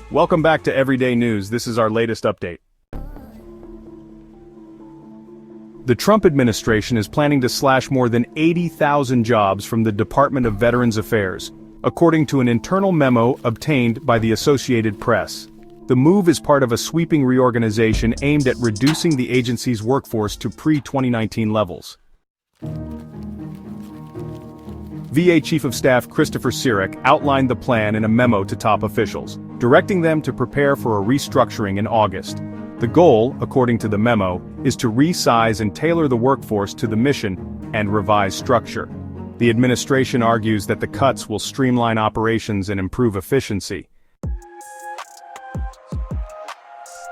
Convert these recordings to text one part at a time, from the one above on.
Welcome back to Everyday News. This is our latest update. The Trump administration is planning to slash more than 80,000 jobs from the Department of Veterans Affairs, according to an internal memo obtained by the Associated Press. The move is part of a sweeping reorganization aimed at reducing the agency's workforce to pre-2019 levels. VA Chief of Staff Christopher Sirak outlined the plan in a memo to top officials, directing them to prepare for a restructuring in August. The goal, according to the memo, is to resize and tailor the workforce to the mission and revise structure. The administration argues that the cuts will streamline operations and improve efficiency.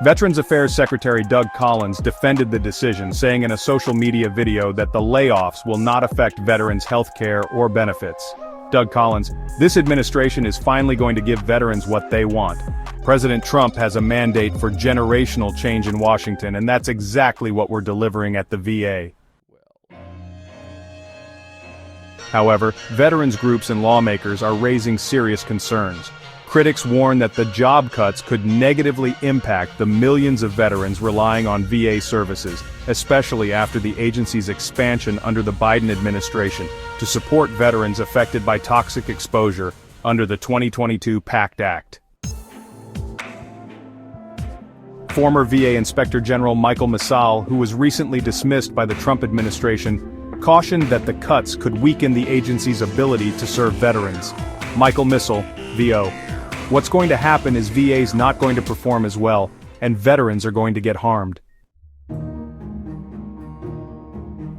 Veterans Affairs Secretary Doug Collins defended the decision, saying in a social media video that the layoffs will not affect veterans' health care or benefits. Doug Collins, "This administration is finally going to give veterans what they want. President Trump has a mandate for generational change in Washington, and that's exactly what we're delivering at the VA." However, veterans groups and lawmakers are raising serious concerns. Critics warn that the job cuts could negatively impact the millions of veterans relying on VA services, especially after the agency's expansion under the Biden administration to support veterans affected by toxic exposure under the 2022 PACT Act. Former VA Inspector General Michael Missal, who was recently dismissed by the Trump administration, cautioned that the cuts could weaken the agency's ability to serve veterans. Michael Missal, VO. "What's going to happen is VA's not going to perform as well, and veterans are going to get harmed."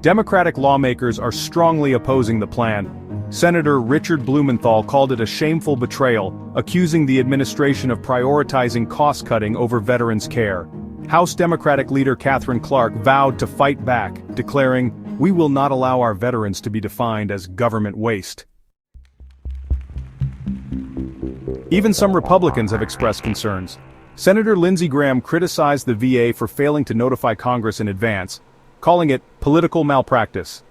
Democratic lawmakers are strongly opposing the plan. Senator Richard Blumenthal called it a shameful betrayal, accusing the administration of prioritizing cost-cutting over veterans' care. House Democratic leader Katherine Clark vowed to fight back, declaring, "We will not allow our veterans to be defined as government waste." Even some Republicans have expressed concerns. Senator Lindsey Graham criticized the VA for failing to notify Congress in advance, calling it political malpractice.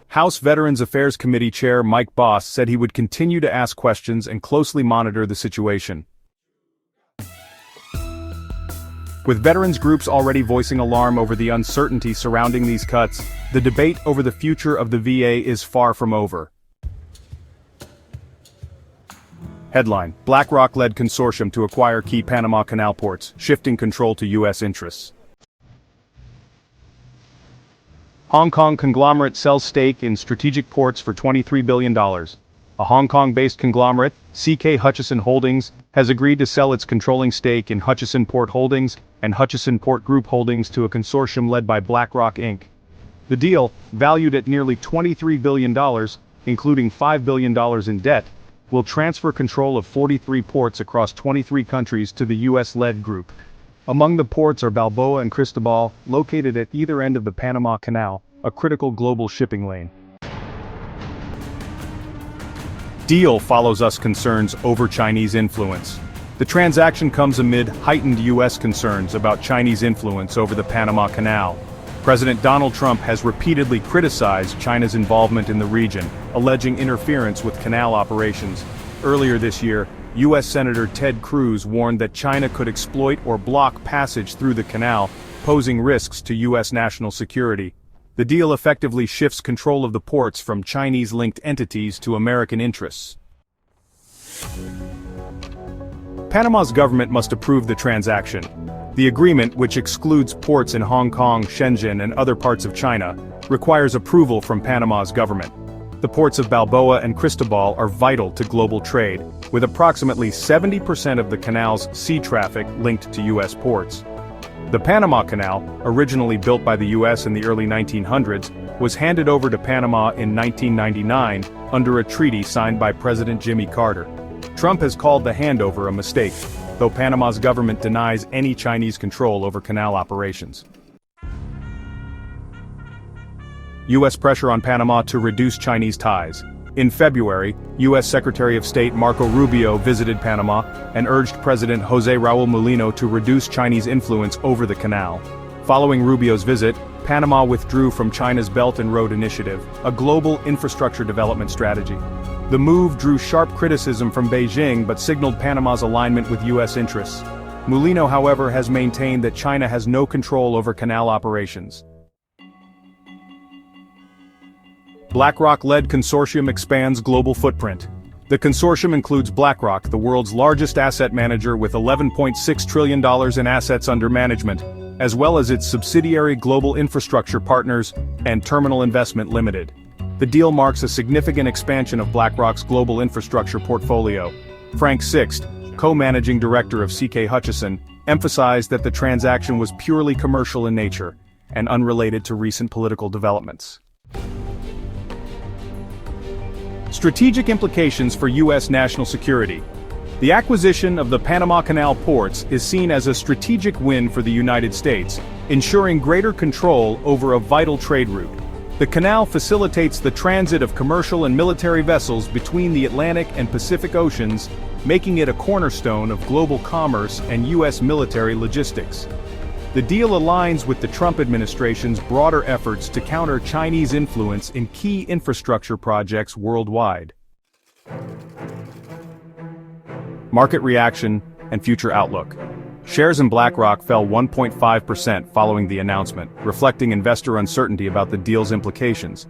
House Veterans Affairs Committee Chair Mike Boss said he would continue to ask questions and closely monitor the situation. With veterans groups already voicing alarm over the uncertainty surrounding these cuts, the debate over the future of the VA is far from over. Headline: BlackRock-led consortium to acquire key Panama Canal ports, shifting control to U.S. interests. Hong Kong conglomerate sells stake in strategic ports for $23 billion. A Hong Kong-based conglomerate, CK Hutchison Holdings, has agreed to sell its controlling stake in Hutchison Port Holdings and Hutchison Port Group Holdings to a consortium led by BlackRock Inc. The deal, valued at nearly $23 billion, including $5 billion in debt, will transfer control of 43 ports across 23 countries to the U.S.-led group. Among the ports are Balboa and Cristobal, located at either end of the Panama Canal, a critical global shipping lane. Deal follows us concerns over Chinese influence. The transaction comes amid heightened U.S. concerns about Chinese influence over the Panama Canal. President Donald Trump has repeatedly criticized China's involvement in the region, alleging interference with canal operations. Earlier this year, U.S. Senator Ted Cruz warned that China could exploit or block passage through the canal, posing risks to U.S. national security. The deal effectively shifts control of the ports from Chinese-linked entities to American interests. Panama's government must approve the transaction. The agreement, which excludes ports in Hong Kong, Shenzhen, and other parts of China, requires approval from Panama's government. The ports of Balboa and Cristobal are vital to global trade, with approximately 70% of the canal's sea traffic linked to U.S. ports. The Panama Canal, originally built by the U.S. in the early 1900s, was handed over to Panama in 1999 under a treaty signed by President Jimmy Carter. Trump has called the handover a mistake, though Panama's government denies any Chinese control over canal operations. U.S. pressure on Panama to reduce Chinese ties. In February, U.S. Secretary of State Marco Rubio visited Panama and urged President José Raúl Mulino to reduce Chinese influence over the canal. Following Rubio's visit, Panama withdrew from China's Belt and Road Initiative, a global infrastructure development strategy. The move drew sharp criticism from Beijing but signaled Panama's alignment with U.S. interests. Mulino, however, has maintained that China has no control over canal operations. BlackRock-led consortium expands global footprint. The consortium includes BlackRock, the world's largest asset manager with $11.6 trillion in assets under management, as well as its subsidiary Global Infrastructure Partners and Terminal Investment Limited. The deal marks a significant expansion of BlackRock's global infrastructure portfolio. Frank Sixt, co-managing director of CK Hutchison, emphasized that the transaction was purely commercial in nature and unrelated to recent political developments. Strategic implications for U.S. national security. The acquisition of the Panama Canal ports is seen as a strategic win for the United States, ensuring greater control over a vital trade route. The canal facilitates the transit of commercial and military vessels between the Atlantic and Pacific Oceans, making it a cornerstone of global commerce and U.S. military logistics. The deal aligns with the Trump administration's broader efforts to counter Chinese influence in key infrastructure projects worldwide. Market reaction and future outlook. Shares in BlackRock fell 1.5% following the announcement, reflecting investor uncertainty about the deal's implications.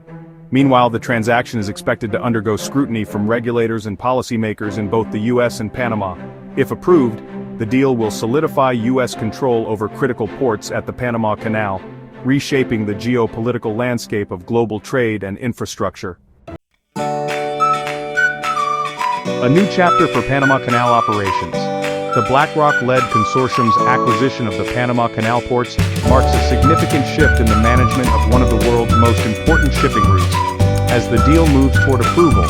Meanwhile, the transaction is expected to undergo scrutiny from regulators and policymakers in both the U.S. and Panama. If approved, the deal will solidify U.S. control over critical ports at the Panama Canal, reshaping the geopolitical landscape of global trade and infrastructure. A new chapter for Panama Canal operations. The BlackRock-led consortium's acquisition of the Panama Canal ports marks a significant shift in the management of one of the world's most important shipping routes. As the deal moves toward approval,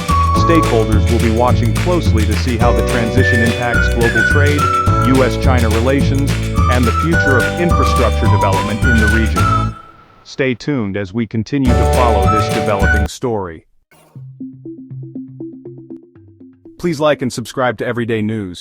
stakeholders will be watching closely to see how the transition impacts global trade, U.S.-China relations, and the future of infrastructure development in the region. Stay tuned as we continue to follow this developing story. Please like and subscribe to Everyday News.